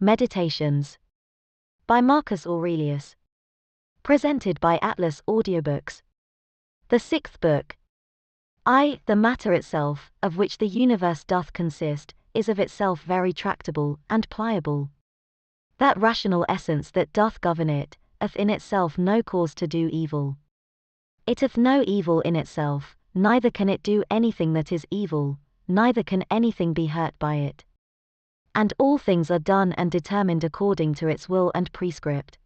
Meditations by Marcus Aurelius. Presented by Atlas Audiobooks. The sixth book. The matter itself, of which the universe doth consist, is of itself very tractable and pliable. That rational essence that doth govern it, hath in itself no cause to do evil. It hath no evil in itself, neither can it do anything that is evil, neither can anything be hurt by it. And all things are done and determined according to its will and prescript.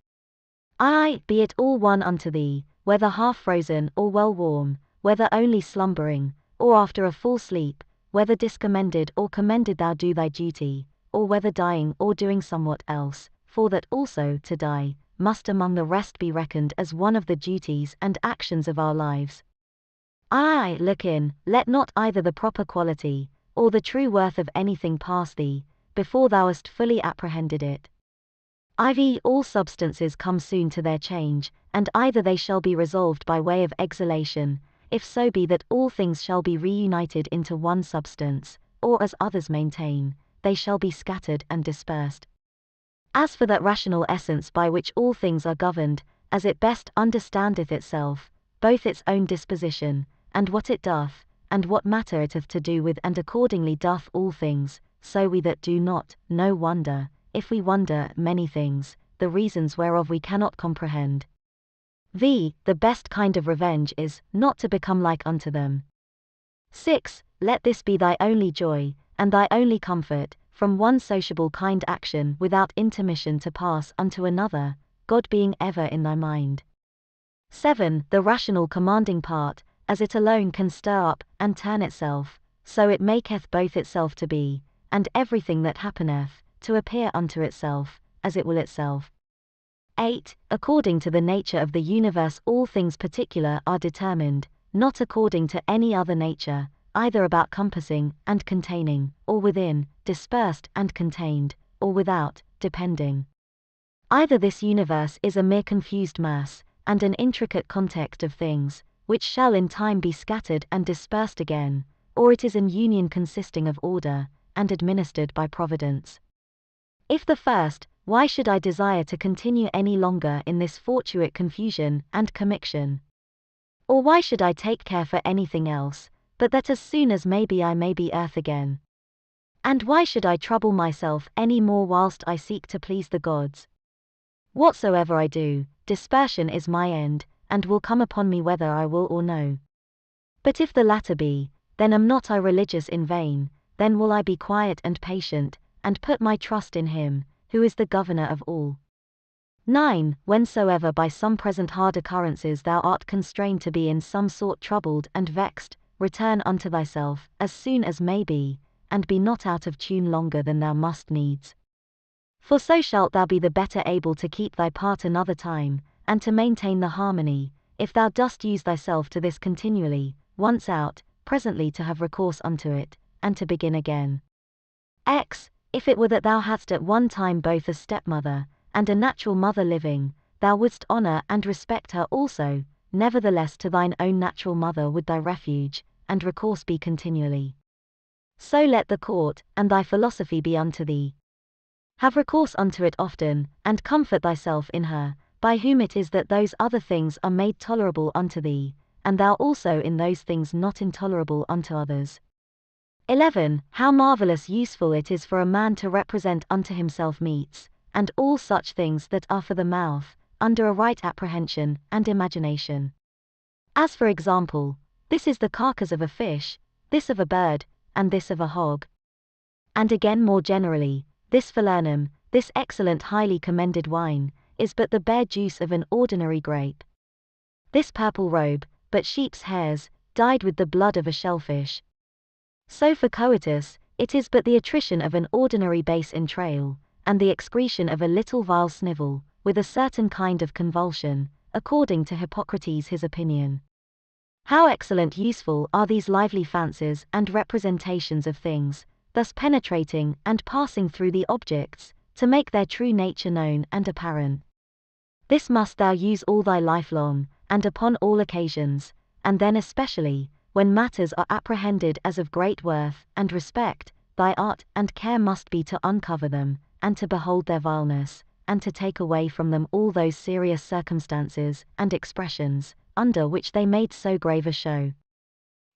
Be it all one unto thee, whether half frozen or well warm, whether only slumbering, or after a full sleep, whether discommended or commended thou do thy duty, or whether dying or doing somewhat else, for that also to die must among the rest be reckoned as one of the duties and actions of our lives. Look in, let not either the proper quality, or the true worth of anything pass thee, before thou hast fully apprehended it. All substances come soon to their change, and either they shall be resolved by way of exhalation, if so be that all things shall be reunited into one substance, or as others maintain, they shall be scattered and dispersed. As for that rational essence by which all things are governed, as it best understandeth itself, both its own disposition, and what it doth, and what matter it hath to do with, and accordingly doth all things, so we that do not, no wonder, if we wonder at many things, the reasons whereof we cannot comprehend. The best kind of revenge is, not to become like unto them. 6. Let this be thy only joy, and thy only comfort, from one sociable kind action without intermission to pass unto another, God being ever in thy mind. 7. The rational commanding part, as it alone can stir up and turn itself, so it maketh both itself to be, and everything that happeneth, to appear unto itself, as it will itself. 8. According to the nature of the universe all things particular are determined, not according to any other nature, either about compassing and containing, or within, dispersed and contained, or without, depending. Either this universe is a mere confused mass, and an intricate context of things, which shall in time be scattered and dispersed again, or it is an union consisting of order, and administered by providence. If the first, why should I desire to continue any longer in this fortuite confusion and commixtion? Or why should I take care for anything else, but that as soon as may be I may be earth again? And why should I trouble myself any more whilst I seek to please the gods? Whatsoever I do, dispersion is my end, and will come upon me whether I will or no. But if the latter be, then am not I religious in vain, then will I be quiet and patient, and put my trust in him, who is the governor of all. 9. Whensoever by some present hard occurrences thou art constrained to be in some sort troubled and vexed, return unto thyself, as soon as may be, and be not out of tune longer than thou must needs. For so shalt thou be the better able to keep thy part another time, and to maintain the harmony, if thou dost use thyself to this continually, once out, presently to have recourse unto it, and to begin again. If it were that thou hadst at one time both a stepmother, and a natural mother living, thou wouldst honor and respect her also, nevertheless to thine own natural mother would thy refuge, and recourse be continually. So let the court, and thy philosophy be unto thee. Have recourse unto it often, and comfort thyself in her, by whom it is that those other things are made tolerable unto thee, and thou also in those things not intolerable unto others. 11. How marvelous useful it is for a man to represent unto himself meats, and all such things that are for the mouth, under a right apprehension and imagination. As for example, this is the carcass of a fish, this of a bird, and this of a hog. And again more generally, this falernum, this excellent highly commended wine, is but the bare juice of an ordinary grape. This purple robe, but sheep's hairs, dyed with the blood of a shellfish. So for coitus, it is but the attrition of an ordinary base entrail, and the excretion of a little vile snivel, with a certain kind of convulsion, according to Hippocrates his opinion. How excellent useful are these lively fancies and representations of things, thus penetrating and passing through the objects, to make their true nature known and apparent. This must thou use all thy life long, and upon all occasions, and then especially, when matters are apprehended as of great worth and respect, thy art and care must be to uncover them, and to behold their vileness, and to take away from them all those serious circumstances and expressions, under which they made so grave a show.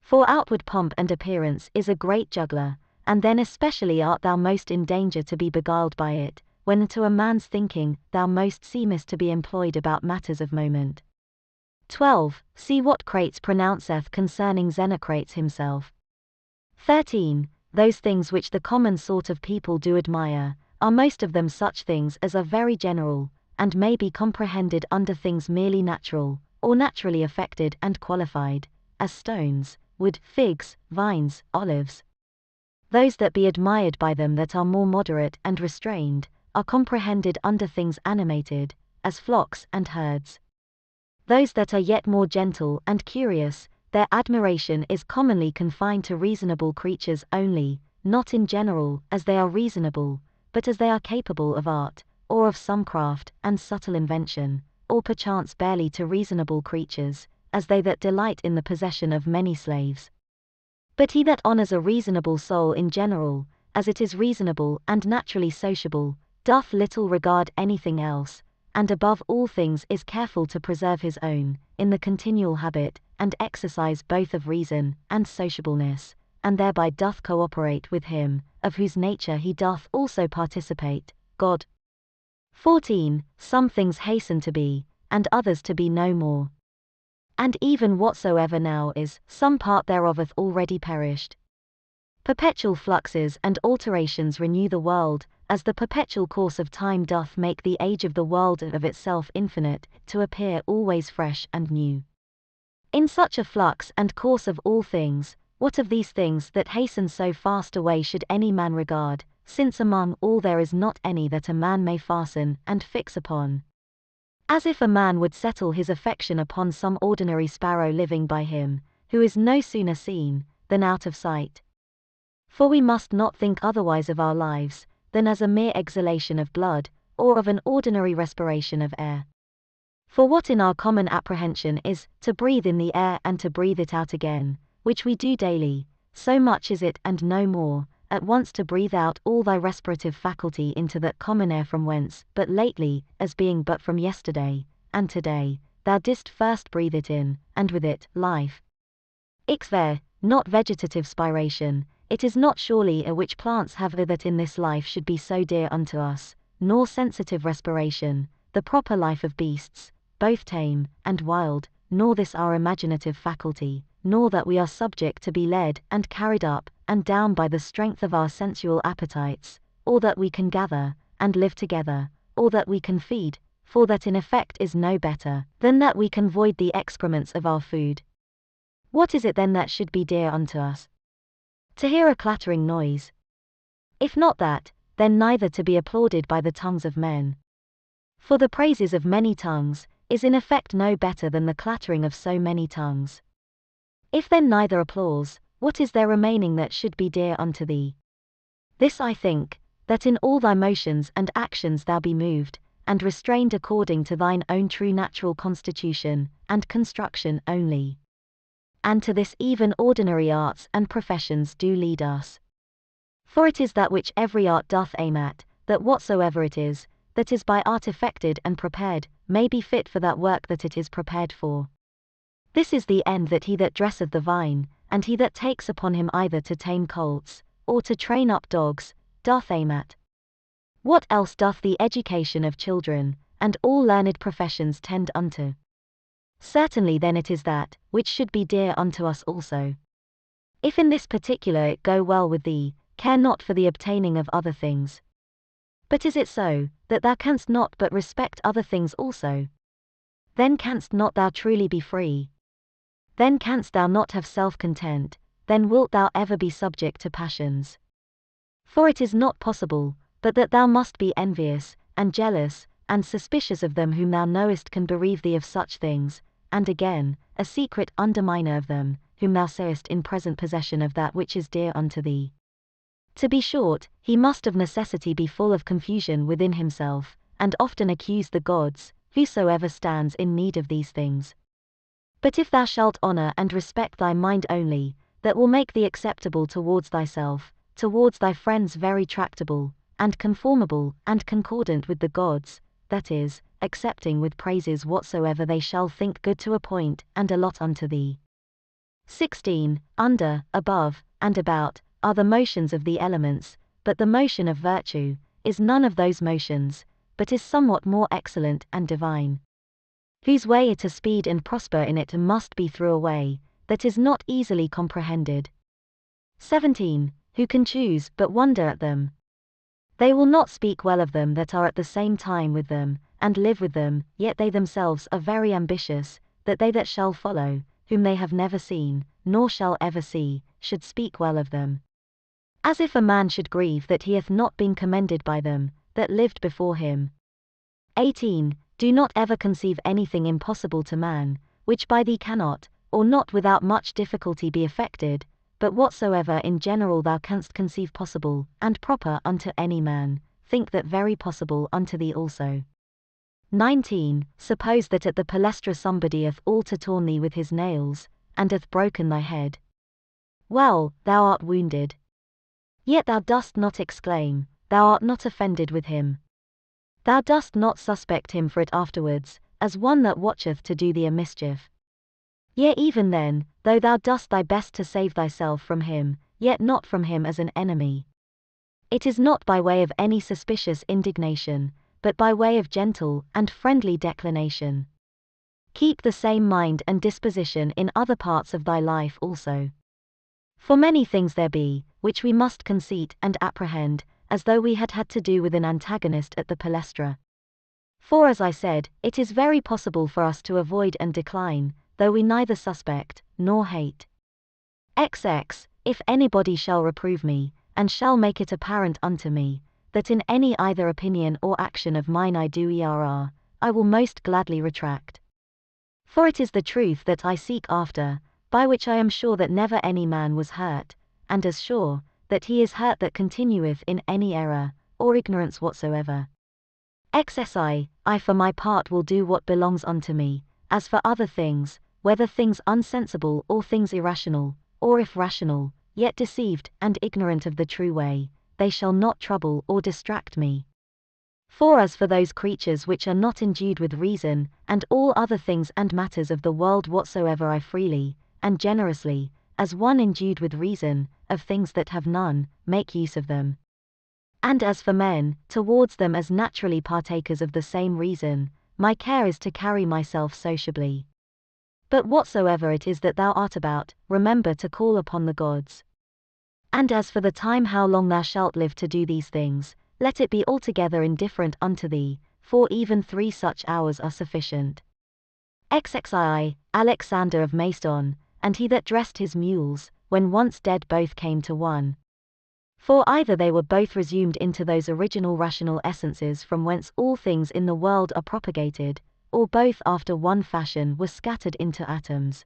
For outward pomp and appearance is a great juggler, and then especially art thou most in danger to be beguiled by it, when to a man's thinking thou most seemest to be employed about matters of moment. 12. See what Crates pronounceth concerning Xenocrates himself. 13. Those things which the common sort of people do admire, are most of them such things as are very general, and may be comprehended under things merely natural, or naturally affected and qualified, as stones, wood, figs, vines, olives. Those that be admired by them that are more moderate and restrained, are comprehended under things animated, as flocks and herds. Those that are yet more gentle and curious, their admiration is commonly confined to reasonable creatures only, not in general as they are reasonable, but as they are capable of art, or of some craft and subtle invention, or perchance barely to reasonable creatures, as they that delight in the possession of many slaves. But he that honors a reasonable soul in general, as it is reasonable and naturally sociable, doth little regard anything else, and above all things is careful to preserve his own, in the continual habit and exercise both of reason and sociableness, and thereby doth cooperate with him, of whose nature he doth also participate, God. 14. Some things hasten to be, and others to be no more. And even whatsoever now is, some part thereof hath already perished. Perpetual fluxes and alterations renew the world, as the perpetual course of time doth make the age of the world of itself infinite, to appear always fresh and new. In such a flux and course of all things, what of these things that hasten so fast away should any man regard, since among all there is not any that a man may fasten and fix upon? As if a man would settle his affection upon some ordinary sparrow living by him, who is no sooner seen than out of sight. For we must not think otherwise of our lives, than as a mere exhalation of blood, or of an ordinary respiration of air. For what in our common apprehension is, to breathe in the air and to breathe it out again, which we do daily, so much is it and no more, at once to breathe out all thy respirative faculty into that common air from whence, but lately, as being but from yesterday, and today, thou didst first breathe it in, and with it, life. Ixver, not vegetative spiration, it is not surely a which plants have that in this life should be so dear unto us, nor sensitive respiration, the proper life of beasts, both tame and wild, nor this our imaginative faculty, nor that we are subject to be led and carried up and down by the strength of our sensual appetites, or that we can gather and live together, or that we can feed, for that in effect is no better than that we can void the excrements of our food. What is it then that should be dear unto us? To hear a clattering noise. If not that, then neither to be applauded by the tongues of men. For the praises of many tongues is in effect no better than the clattering of so many tongues. If then neither applause, what is there remaining that should be dear unto thee? This I think, that in all thy motions and actions thou be moved, and restrained according to thine own true natural constitution and construction only. And to this even ordinary arts and professions do lead us. For it is that which every art doth aim at, that whatsoever it is, that is by art effected and prepared, may be fit for that work that it is prepared for. This is the end that he that dresseth the vine, and he that takes upon him either to tame colts, or to train up dogs, doth aim at. What else doth the education of children, and all learned professions tend unto? Certainly then it is that, which should be dear unto us also. If in this particular it go well with thee, care not for the obtaining of other things. But is it so, that thou canst not but respect other things also? Then canst not thou truly be free. Then canst thou not have self-content, then wilt thou ever be subject to passions. For it is not possible, but that thou must be envious, and jealous, and suspicious of them whom thou knowest can bereave thee of such things, and again, a secret underminer of them, whom thou sayest in present possession of that which is dear unto thee. To be short, he must of necessity be full of confusion within himself, and often accuse the gods, whosoever stands in need of these things. But if thou shalt honor and respect thy mind only, that will make thee acceptable towards thyself, towards thy friends very tractable, and conformable, and concordant with the gods, that is, accepting with praises whatsoever they shall think good to appoint and allot unto thee. 16. Under, above, and about, are the motions of the elements, but the motion of virtue is none of those motions, but is somewhat more excellent and divine. Whose way to speed and prosper in it must be through a way that is not easily comprehended. 17. Who can choose but wonder at them? They will not speak well of them that are at the same time with them, and live with them, yet they themselves are very ambitious, that they that shall follow, whom they have never seen, nor shall ever see, should speak well of them. As if a man should grieve that he hath not been commended by them, that lived before him. 18. Do not ever conceive anything impossible to man, which by thee cannot, or not without much difficulty be effected, but whatsoever in general thou canst conceive possible, and proper unto any man, think that very possible unto thee also. 19. Suppose that at the palestra somebody hath all to torn thee with his nails, and hath broken thy head. Well, thou art wounded. Yet thou dost not exclaim, thou art not offended with him. Thou dost not suspect him for it afterwards, as one that watcheth to do thee a mischief. Yea, even then, though thou dost thy best to save thyself from him, yet not from him as an enemy. It is not by way of any suspicious indignation, but by way of gentle and friendly declination. Keep the same mind and disposition in other parts of thy life also. For many things there be, which we must conceit and apprehend, as though we had had to do with an antagonist at the palestra. For as I said, it is very possible for us to avoid and decline, though we neither suspect, nor hate. XX. If anybody shall reprove me, and shall make it apparent unto me, that in any either opinion or action of mine I do err, I will most gladly retract. For it is the truth that I seek after, by which I am sure that never any man was hurt, and as sure that he is hurt that continueth in any error, or ignorance whatsoever. XSI. I for my part will do what belongs unto me, as for other things, whether things unsensible or things irrational, or if rational, yet deceived and ignorant of the true way, they shall not trouble or distract me. For as for those creatures which are not endued with reason, and all other things and matters of the world whatsoever I freely, and generously, as one endued with reason, of things that have none, make use of them. And as for men, towards them as naturally partakers of the same reason, my care is to carry myself sociably. But whatsoever it is that thou art about, remember to call upon the gods. And as for the time how long thou shalt live to do these things, let it be altogether indifferent unto thee, for even 3 such hours are sufficient. XXII. Alexander of Macedon, and he that dressed his mules, when once dead both came to one. For either they were both resumed into those original rational essences from whence all things in the world are propagated, or both after one fashion were scattered into atoms.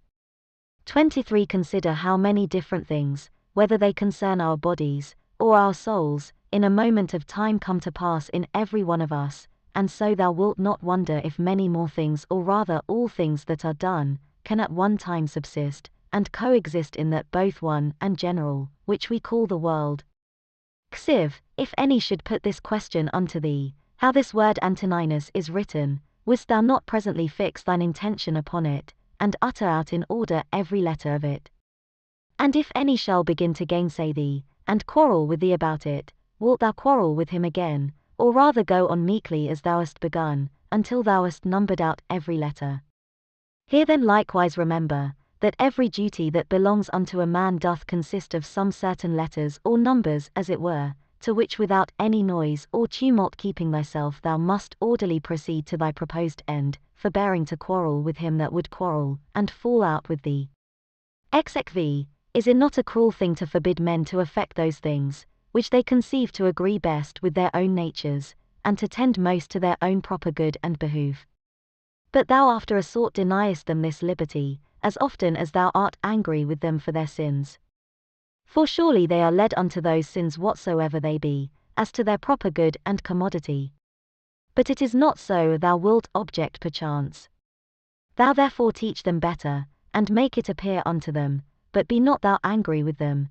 23. Consider how many different things, whether they concern our bodies, or our souls, in a moment of time come to pass in every one of us, and so thou wilt not wonder if many more things, or rather all things that are done, can at one time subsist, and coexist in that both one and general, which we call the world. Xiv. If any should put this question unto thee, how this word Antoninus is written, wouldst thou not presently fix thine intention upon it, and utter out in order every letter of it? And if any shall begin to gainsay thee, and quarrel with thee about it, wilt thou quarrel with him again, or rather go on meekly as thou hast begun, until thou hast numbered out every letter? Here then likewise remember, that every duty that belongs unto a man doth consist of some certain letters or numbers as it were, to which without any noise or tumult keeping thyself thou must orderly proceed to thy proposed end, forbearing to quarrel with him that would quarrel, and fall out with thee. XXV. Is it not a cruel thing to forbid men to affect those things, which they conceive to agree best with their own natures, and to tend most to their own proper good and behoof? But thou after a sort deniest them this liberty, as often as thou art angry with them for their sins. For surely they are led unto those sins whatsoever they be, as to their proper good and commodity. But it is not so thou wilt object perchance. Thou therefore teach them better, and make it appear unto them, but be not thou angry with them.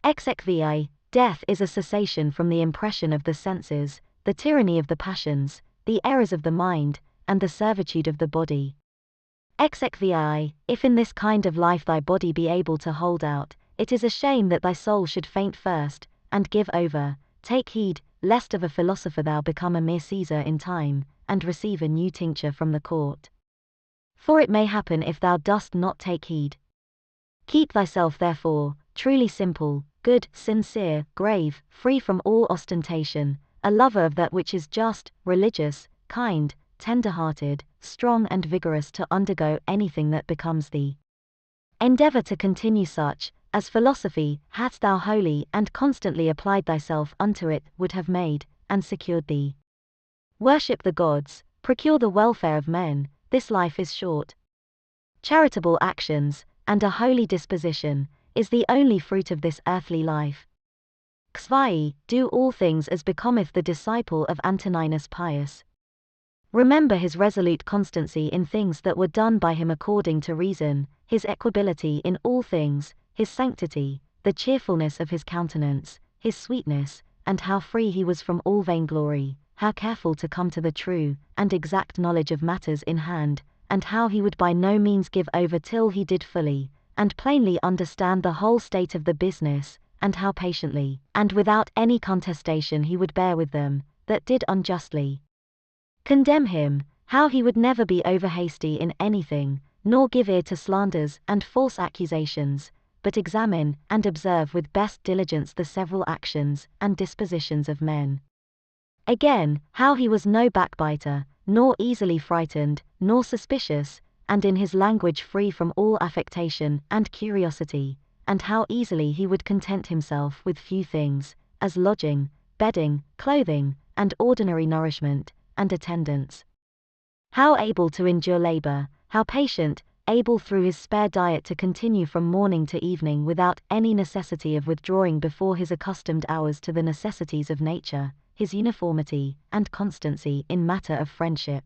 XXVI. death is a cessation from the impression of the senses, the tyranny of the passions, the errors of the mind, and the servitude of the body. XXVI, if in this kind of life thy body be able to hold out, it is a shame that thy soul should faint first, and give over. Take heed, lest of a philosopher thou become a mere Caesar in time, and receive a new tincture from the court. For it may happen if thou dost not take heed. Keep thyself therefore, truly simple, good, sincere, grave, free from all ostentation, a lover of that which is just, religious, kind, tender-hearted, strong and vigorous to undergo anything that becomes thee. Endeavor to continue such, as philosophy, hadst thou wholly and constantly applied thyself unto it, would have made, and secured thee. Worship the gods, procure the welfare of men, this life is short. Charitable actions, and a holy disposition, is the only fruit of this earthly life. XXVII, do all things as becometh the disciple of Antoninus Pius. Remember his resolute constancy in things that were done by him according to reason, his equability in all things, his sanctity, the cheerfulness of his countenance, his sweetness, and how free he was from all vainglory, how careful to come to the true and exact knowledge of matters in hand, and how he would by no means give over till he did fully and plainly understand the whole state of the business, and how patiently and without any contestation he would bear with them that did unjustly condemn him, how he would never be over-hasty in anything, nor give ear to slanders and false accusations, but examine and observe with best diligence the several actions and dispositions of men. Again, how he was no backbiter, nor easily frightened, nor suspicious, and in his language free from all affectation and curiosity, and how easily he would content himself with few things, as lodging, bedding, clothing, and ordinary nourishment, and attendance. How able to endure labor, how patient, able through his spare diet to continue from morning to evening without any necessity of withdrawing before his accustomed hours to the necessities of nature, his uniformity and constancy in matter of friendship.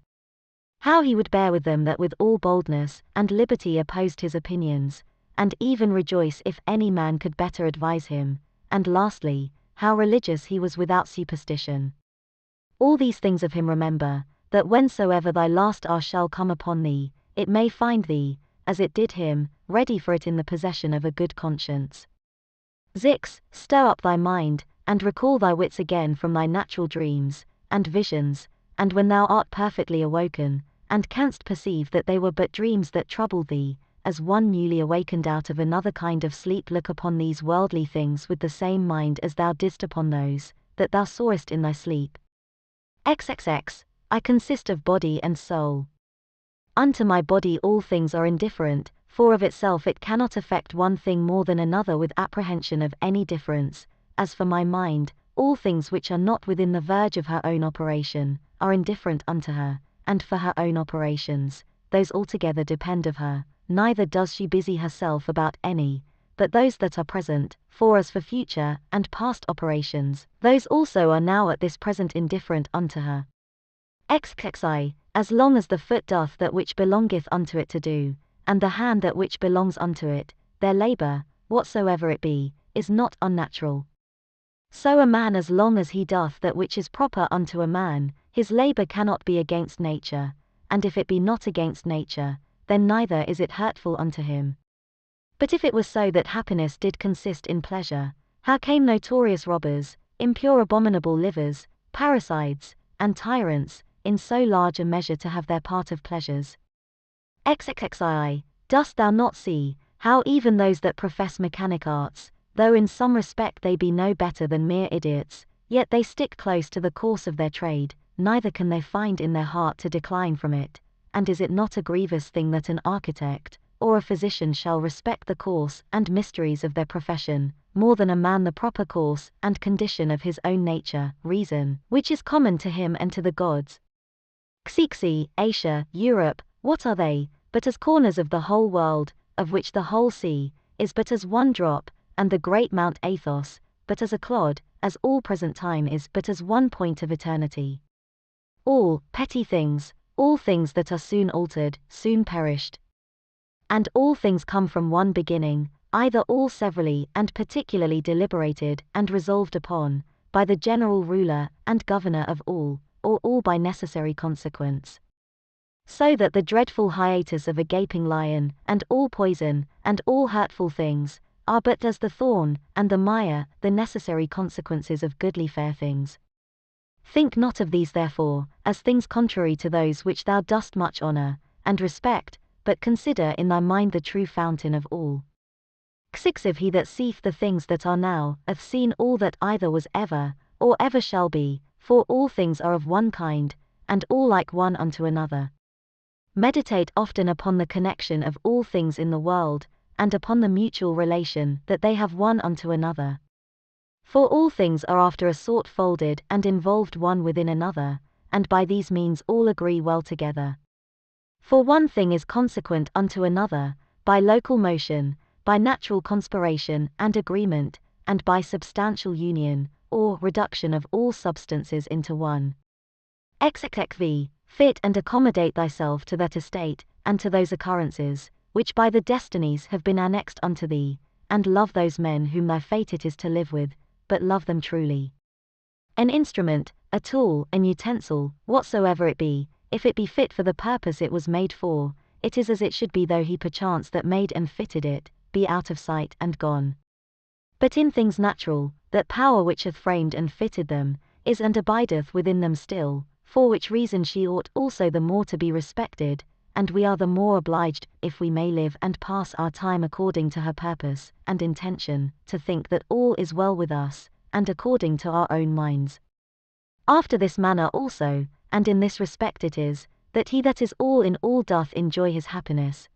How he would bear with them that with all boldness and liberty opposed his opinions, and even rejoice if any man could better advise him, and lastly, how religious he was without superstition. All these things of him remember, that whensoever thy last hour shall come upon thee, it may find thee, as it did him, ready for it in the possession of a good conscience. Zix, stir up thy mind, and recall thy wits again from thy natural dreams and visions, and when thou art perfectly awoken, and canst perceive that they were but dreams that troubled thee, as one newly awakened out of another kind of sleep, look upon these worldly things with the same mind as thou didst upon those that thou sawest in thy sleep. XXX, I consist of body and soul. Unto my body all things are indifferent, for of itself it cannot affect one thing more than another with apprehension of any difference. As for my mind, all things which are not within the verge of her own operation, are indifferent unto her, and for her own operations, those altogether depend of her, neither does she busy herself about any, but those that are present, for as for future and past operations, those also are now at this present indifferent unto her. XXI, as long as the foot doth that which belongeth unto it to do, and the hand that which belongs unto it, their labor, whatsoever it be, is not unnatural. So a man as long as he doth that which is proper unto a man, his labor cannot be against nature, and if it be not against nature, then neither is it hurtful unto him. But if it were so that happiness did consist in pleasure, how came notorious robbers, impure abominable livers, parricides, and tyrants, in so large a measure to have their part of pleasures? XXXII, dost thou not see, how even those that profess mechanic arts, though in some respect they be no better than mere idiots, yet they stick close to the course of their trade, neither can they find in their heart to decline from it, and is it not a grievous thing that an architect, or a physician shall respect the course and mysteries of their profession, more than a man the proper course and condition of his own nature, reason, which is common to him and to the gods? Xixi, Asia, Europe, what are they, but as corners of the whole world, of which the whole sea is but as one drop, and the great Mount Athos, but as a clod, as all present time is but as one point of eternity. All petty things, all things that are soon altered, soon perished. And all things come from one beginning, either all severally and particularly deliberated and resolved upon, by the general ruler and governor of all, or all by necessary consequence. So that the dreadful hiatus of a gaping lion, and all poison, and all hurtful things, are but as the thorn, and the mire, the necessary consequences of goodly fair things. Think not of these therefore, as things contrary to those which thou dost much honor, and respect, but consider in thy mind the true fountain of all. 6 If he that seeth the things that are now, hath seen all that either was ever, or ever shall be, for all things are of one kind, and all like one unto another. Meditate often upon the connection of all things in the world, and upon the mutual relation that they have one unto another. For all things are after a sort folded and involved one within another, and by these means all agree well together. For one thing is consequent unto another, by local motion, by natural conspiration and agreement, and by substantial union, or reduction of all substances into one. XXV, fit and accommodate thyself to that estate, and to those occurrences, which by the destinies have been annexed unto thee, and love those men whom thy fate it is to live with, but love them truly. An instrument, a tool, an utensil, whatsoever it be, if it be fit for the purpose it was made for, it is as it should be though he perchance that made and fitted it, be out of sight and gone. But in things natural, that power which hath framed and fitted them, is and abideth within them still, for which reason she ought also the more to be respected, and we are the more obliged, if we may live and pass our time according to her purpose and intention, to think that all is well with us, and according to our own minds. After this manner also, and in this respect it is, that he that is all in all doth enjoy his happiness.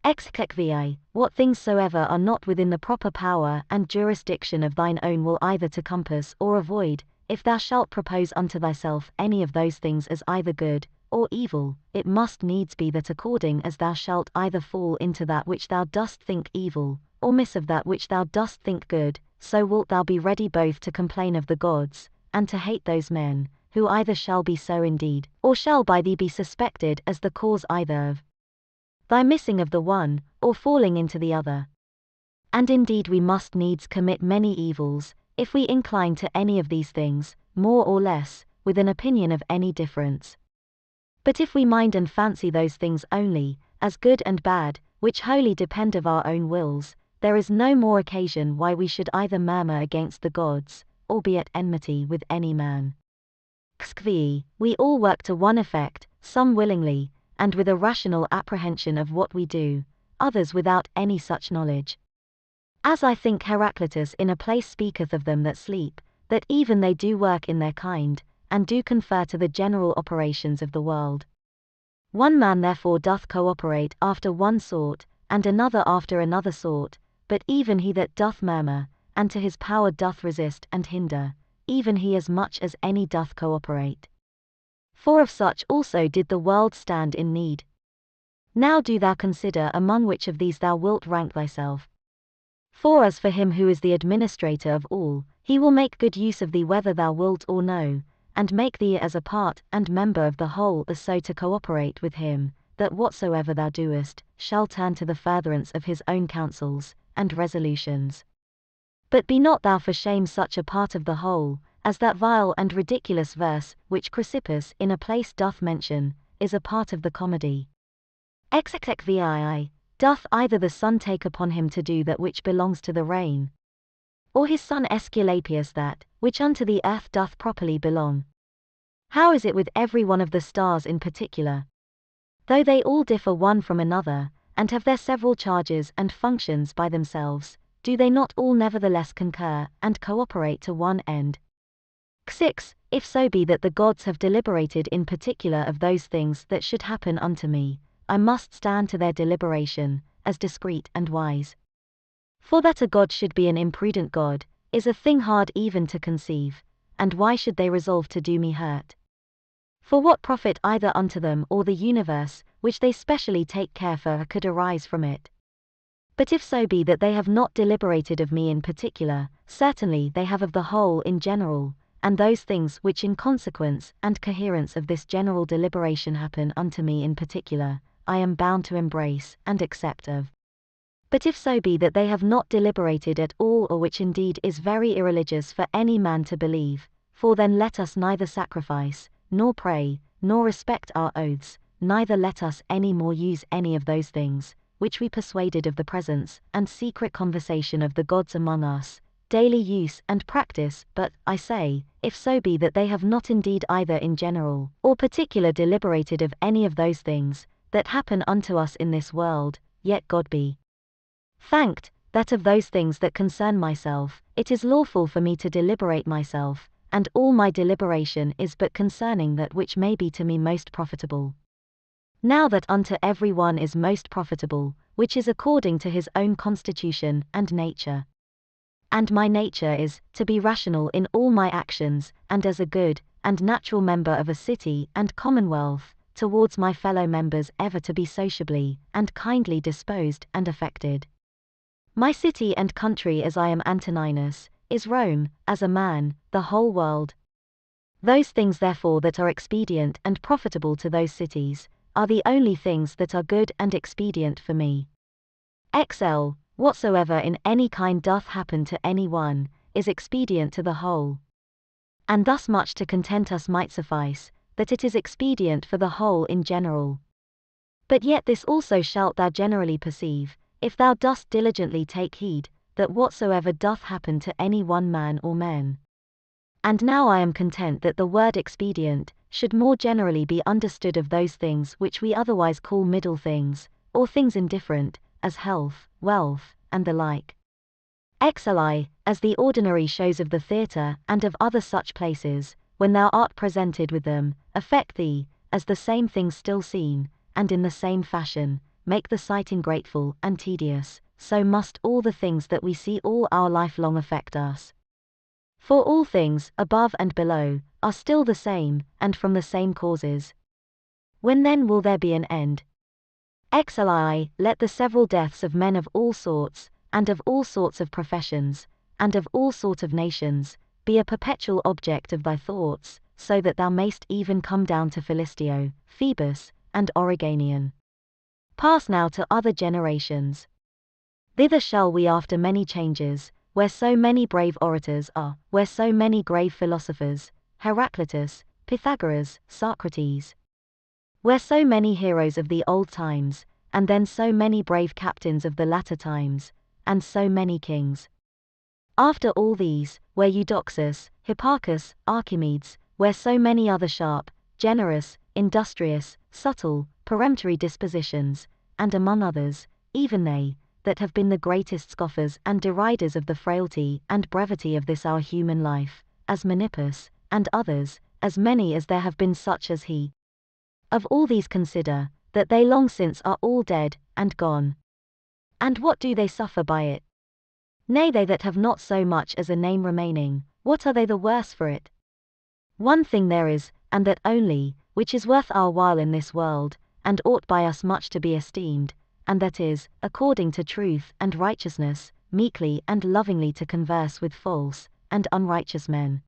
XXVI, what things soever are not within the proper power and jurisdiction of thine own will either to compass or avoid, if thou shalt propose unto thyself any of those things as either good or evil, it must needs be that according as thou shalt either fall into that which thou dost think evil, or miss of that which thou dost think good, so wilt thou be ready both to complain of the gods, and to hate those men, who either shall be so indeed, or shall by thee be suspected as the cause either of thy missing of the one, or falling into the other. And indeed we must needs commit many evils, if we incline to any of these things, more or less, with an opinion of any difference. But if we mind and fancy those things only, as good and bad, which wholly depend of our own wills, there is no more occasion why we should either murmur against the gods, or be at enmity with any man. XXVI, we all work to one effect, some willingly, and with a rational apprehension of what we do, others without any such knowledge. As I think Heraclitus in a place speaketh of them that sleep, that even they do work in their kind, and do confer to the general operations of the world. One man therefore doth cooperate after one sort, and another after another sort, but even he that doth murmur, and to his power doth resist and hinder, even he as much as any doth cooperate. For of such also did the world stand in need. Now do thou consider among which of these thou wilt rank thyself. For as for him who is the administrator of all, he will make good use of thee whether thou wilt or no, and make thee as a part and member of the whole as so to cooperate with him, that whatsoever thou doest, shall turn to the furtherance of his own counsels and resolutions. But be not thou for shame such a part of the whole, as that vile and ridiculous verse, which Chrysippus in a place doth mention, is a part of the comedy. XXVII, doth either the sun take upon him to do that which belongs to the rain, or his son Aesculapius that, which unto the earth doth properly belong? How is it with every one of the stars in particular? Though they all differ one from another, and have their several charges and functions by themselves, do they not all nevertheless concur and cooperate to one end? 6 If so be that the gods have deliberated in particular of those things that should happen unto me, I must stand to their deliberation, as discreet and wise. For that a god should be an imprudent god, is a thing hard even to conceive, and why should they resolve to do me hurt? For what profit either unto them or the universe, which they specially take care for, could arise from it? But if so be that they have not deliberated of me in particular, certainly they have of the whole in general, and those things which in consequence and coherence of this general deliberation happen unto me in particular, I am bound to embrace and accept of. But if so be that they have not deliberated at all, or which indeed is very irreligious for any man to believe, for then let us neither sacrifice, nor pray, nor respect our oaths, neither let us any more use any of those things, which we persuaded of the presence and secret conversation of the gods among us, daily use and practice. But, I say, if so be that they have not indeed either in general or particular deliberated of any of those things that happen unto us in this world, yet God be thanked, that of those things that concern myself, it is lawful for me to deliberate myself, and all my deliberation is but concerning that which may be to me most profitable. Now that unto every one is most profitable, which is according to his own constitution and nature. And my nature is, to be rational in all my actions, and as a good and natural member of a city and commonwealth, towards my fellow members ever to be sociably and kindly disposed and affected. My city and country, as I am Antoninus, is Rome, as a man, the whole world. Those things therefore that are expedient and profitable to those cities, are the only things that are good and expedient for me. Whatsoever in any kind doth happen to any one, is expedient to the whole. And thus much to content us might suffice, that it is expedient for the whole in general. But yet this also shalt thou generally perceive, if thou dost diligently take heed, that whatsoever doth happen to any one man or men. And now I am content that the word expedient should more generally be understood of those things which we otherwise call middle things, or things indifferent, as health, wealth, and the like. As the ordinary shows of the theatre and of other such places, when thou art presented with them, affect thee, as the same things still seen, and in the same fashion, make the sight ingrateful and tedious, so must all the things that we see all our life long affect us. For all things, above and below, are still the same, and from the same causes. When then will there be an end? Let the several deaths of men of all sorts, and of all sorts of professions, and of all sort of nations, be a perpetual object of thy thoughts, so that thou mayst even come down to Philistio, Phoebus, and Origanian. Pass now to other generations. Thither shall we after many changes, where so many brave orators are, where so many grave philosophers, Heraclitus, Pythagoras, Socrates, where so many heroes of the old times, and then so many brave captains of the latter times, and so many kings. After all these, where Eudoxus, Hipparchus, Archimedes, where so many other sharp, generous, industrious, subtle, peremptory dispositions, and among others, even they, that have been the greatest scoffers and deriders of the frailty and brevity of this our human life, as Menippus, and others, as many as there have been such as he. Of all these consider, that they long since are all dead and gone. And what do they suffer by it? Nay, they that have not so much as a name remaining, what are they the worse for it? One thing there is, and that only, which is worth our while in this world, and ought by us much to be esteemed, and that is, according to truth and righteousness, meekly and lovingly to converse with false and unrighteous men.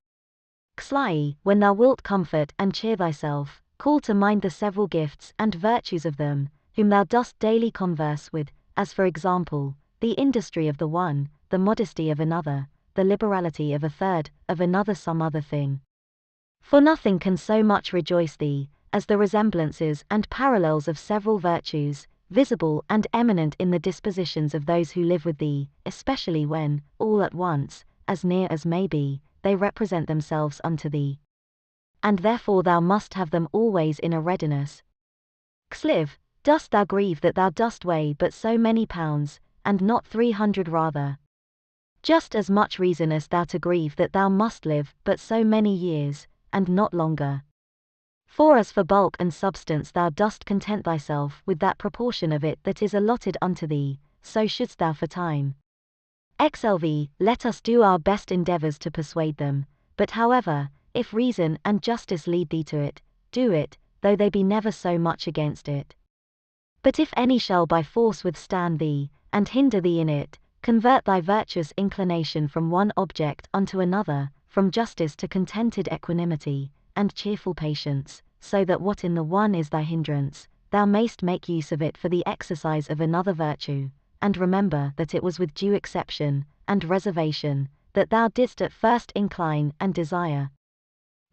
When thou wilt comfort and cheer thyself, call to mind the several gifts and virtues of them, whom thou dost daily converse with, as for example, the industry of the one, the modesty of another, the liberality of a third, of another some other thing. For nothing can so much rejoice thee, as the resemblances and parallels of several virtues, visible and eminent in the dispositions of those who live with thee, especially when, all at once, as near as may be, they represent themselves unto thee. And therefore thou must have them always in a readiness. Dost thou grieve that thou dost weigh but so many pounds, and not 300 rather? Just as much reasonest thou to grieve that thou must live but so many years, and not longer. For as for bulk and substance thou dost content thyself with that proportion of it that is allotted unto thee, so shouldst thou for time. Let us do our best endeavors to persuade them, but however, if reason and justice lead thee to it, do it, though they be never so much against it. But if any shall by force withstand thee, and hinder thee in it, convert thy virtuous inclination from one object unto another, from justice to contented equanimity, and cheerful patience, so that what in the one is thy hindrance, thou mayst make use of it for the exercise of another virtue, and remember that it was with due exception and reservation that thou didst at first incline and desire.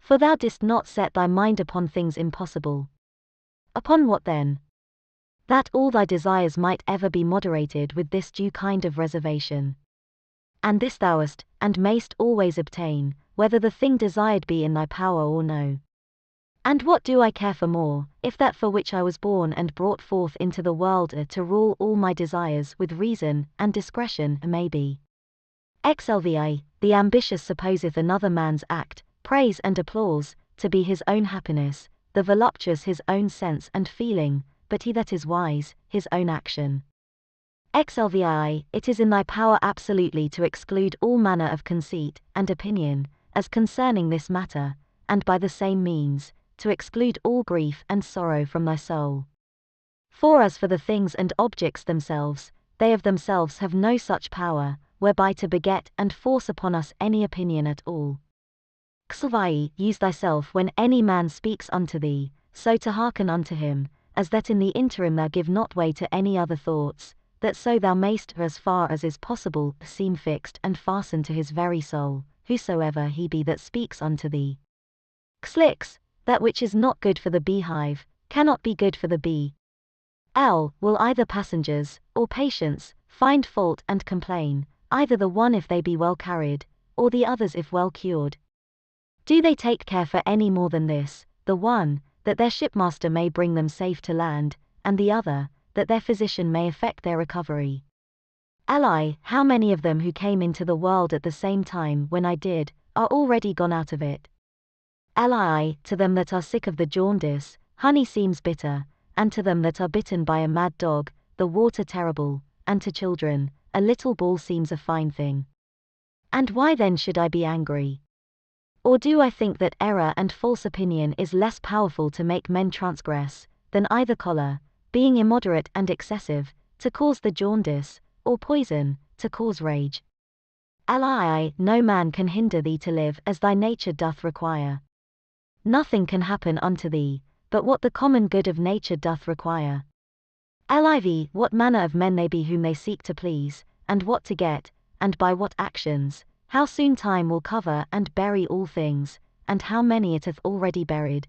For thou didst not set thy mind upon things impossible. Upon what then? That all thy desires might ever be moderated with this due kind of reservation. And this thou hast, and mayst always obtain, whether the thing desired be in thy power or no. And what do I care for more, if that for which I was born and brought forth into the world to rule all my desires with reason and discretion may be? XLVI, the ambitious supposeth another man's act, praise and applause, to be his own happiness, the voluptuous his own sense and feeling, but he that is wise, his own action. XLVI, it is in thy power absolutely to exclude all manner of conceit and opinion, as concerning this matter, and by the same means, to exclude all grief and sorrow from thy soul. For as for the things and objects themselves, they of themselves have no such power, whereby to beget and force upon us any opinion at all. XLVI, use thyself when any man speaks unto thee, so to hearken unto him, as that in the interim thou give not way to any other thoughts, that so thou mayst, as far as is possible, seem fixed and fastened to his very soul, whosoever he be that speaks unto thee. XLIX, that which is not good for the beehive, cannot be good for the bee. Will either passengers, or patients, find fault and complain, either the one if they be well carried, or the others if well cured? Do they take care for any more than this, the one, that their shipmaster may bring them safe to land, and the other, that their physician may effect their recovery? How many of them who came into the world at the same time when I did, are already gone out of it? To them that are sick of the jaundice, honey seems bitter, and to them that are bitten by a mad dog, the water terrible, and to children, a little ball seems a fine thing. And why then should I be angry? Or do I think that error and false opinion is less powerful to make men transgress, than either choler, being immoderate and excessive, to cause the jaundice, or poison, to cause rage? No man can hinder thee to live as thy nature doth require. Nothing can happen unto thee, but what the common good of nature doth require. What manner of men they be whom they seek to please, and what to get, and by what actions, how soon time will cover and bury all things, and how many it hath already buried.